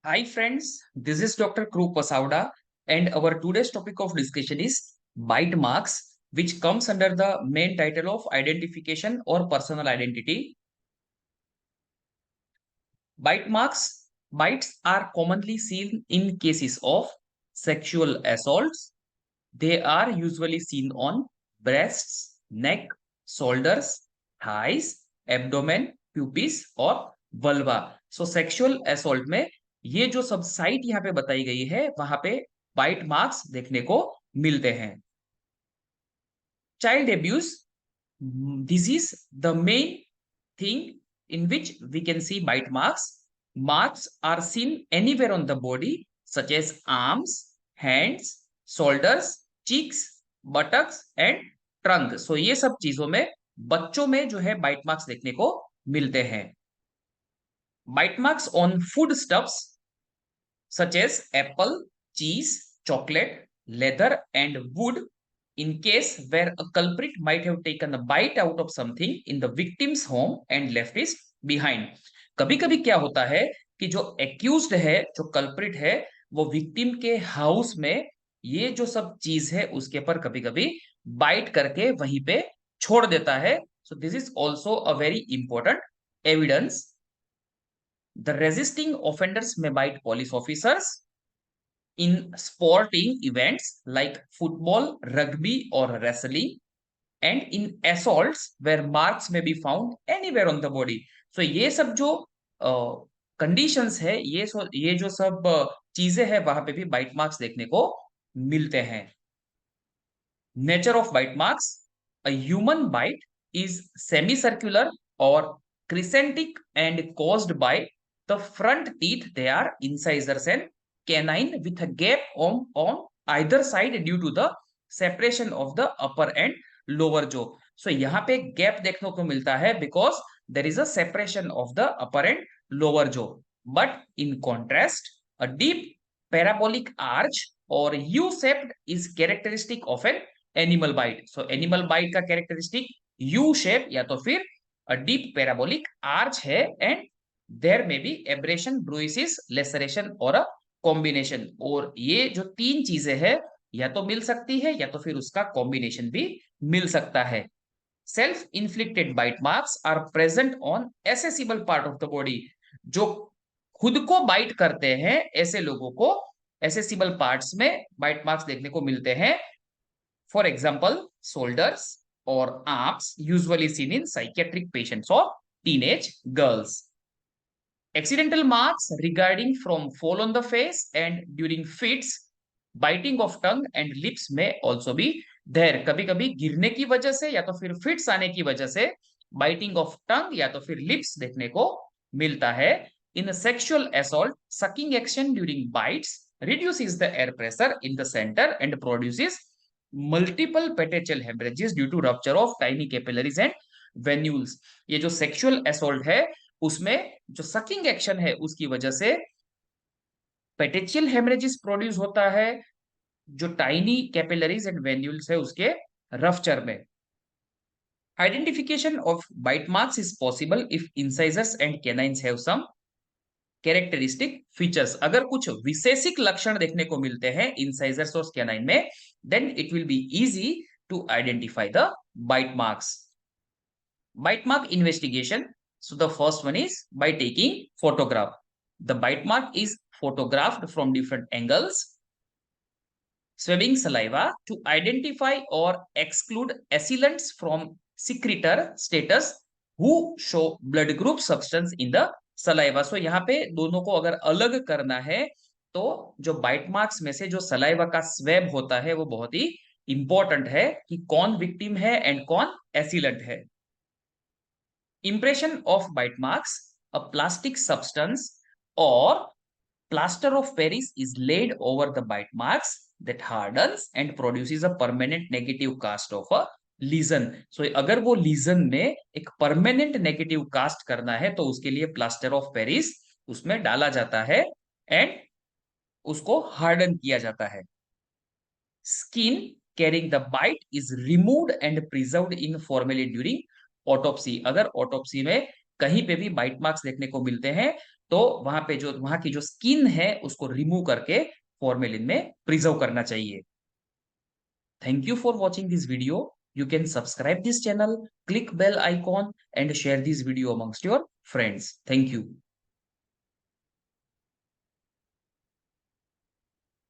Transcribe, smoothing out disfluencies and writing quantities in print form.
Hi friends, this is Dr. Krup Pasauda and our today's topic of discussion is bite marks, which comes under the main title of identification or personal identity. Bite marks, bites are commonly seen in cases of sexual assaults. They are usually seen on breasts, neck, shoulders, thighs, abdomen, pubis और vulva. So sexual assault में ये जो सब site यहाँ पे बताई गई है वहां पे बाइट मार्क्स देखने को मिलते हैं. Child abuse, this is the main thing in which we can see bite marks. Marks are seen anywhere on the body, such as arms, hands, shoulders, cheeks, buttocks and trunk. So ये सब चीजों में बच्चों में जो है bite marks देखने को मिलते हैं. Bite marks on food stuffs such as apple, cheese, chocolate, leather, and wood, in case where a culprit might have taken a bite out of something in the victim's home and left it behind. कभी कभी क्या होता है कि जो accused है, जो culprit है, वो विक्टिम के हाउस में ये जो सब चीज है उसके पर कभी कभी बाइट करके वहीं पे छोड़ देता है. So this is also a very important evidence. The resisting offenders may bite police officers in sporting events like football, rugby, or wrestling, and in assaults where marks may be found anywhere on the body. So ये सब जो conditions है, ये जो सब चीजें हैं वहां पे भी बाइट मार्क्स देखने को मिलते हैं. Nature of bite marks: a human bite is semicircular or crescentic and caused by the front teeth. They are incisors and canine with a gap on either side due to the separation of the upper and lower jaw. So यहाँ पे gap देखने को मिलता है because there is a separation of the upper and lower jaw. But in contrast, a deep parabolic arch or U-shaped is characteristic of an animal bite. So animal bite का characteristic U shape या तो फिर a deep parabolic arch है and there may be abrasion, bruises, laceration और a combination. और ये जो तीन चीजें हैं या तो मिल सकती है या तो फिर उसका कॉम्बिनेशन भी मिल सकता है. Self inflicted bite marks are present on accessible part of the body. जो खुद को बाइट करते हैं ऐसे लोगों को एसेसिबल पार्ट्स में बाइट मार्क्स देखने को मिलते हैं. For example, shoulders or arms, usually seen in psychiatric patients or teenage girls. Accidental marks regarding from fall on the face and during fits, biting of tongue and lips may also be there. कभी कभी गिरने की वजह से या तो फिर fits आने की वजह से बाइटिंग ऑफ टंग या तो फिर लिप्स देखने को मिलता है. In a sexual assault, sucking action during bites reduces the air pressure in the center and produces multiple petechial hemorrhages due to rupture of tiny capillaries and venules. ये जो sexual assault है उसमें जो sucking action है उसकी वजह से पेटेचियल हेमरेजिस produce होता है, जो टाइनी कैपिलरीज एंड वेन्यूल्स है उसके रफ्चर में. Identification of bite marks is possible if incisors and canines have some characteristic features. अगर कुछ विशेषिक लक्षण देखने को मिलते हैं इंसाइजर्स और कैनाइन में, then it will be easy to identify the bite marks. Bite mark investigation. So the first one is by taking photograph. The bite mark is photographed from different angles. Swabbing saliva to identify or exclude assailant from secretor status who show blood group substance in the saliva. So यहाँ पे दोनों को अगर अलग करना है तो जो बाइट मार्क्स में से जो सलाइवा का स्वेब होता है वो बहुत ही इंपॉर्टेंट है कि कौन विक्टिम है एंड कौन एसिलेंट है. Impression of bite marks: a plastic substance or plaster of Paris is laid over the bite marks that hardens and produces a permanent negative cast of a lesion. So अगर वो lesion में एक permanent negative cast करना है तो उसके लिए plaster of Paris उसमें डाला जाता है and उसको harden किया जाता है. Skin carrying the bite is removed and preserved in formalin during autopsy. अगर ऑटोप्सी में कहीं पे भी बाइट मार्क्स देखने को मिलते हैं, तो वहां पे जो वहां की जो स्किन है उसको रिमूव करके फॉर्मेलिन में प्रिजर्व करना चाहिए। Thank you for watching this video. You can subscribe this channel, click bell icon and share this video amongst your friends. Thank you.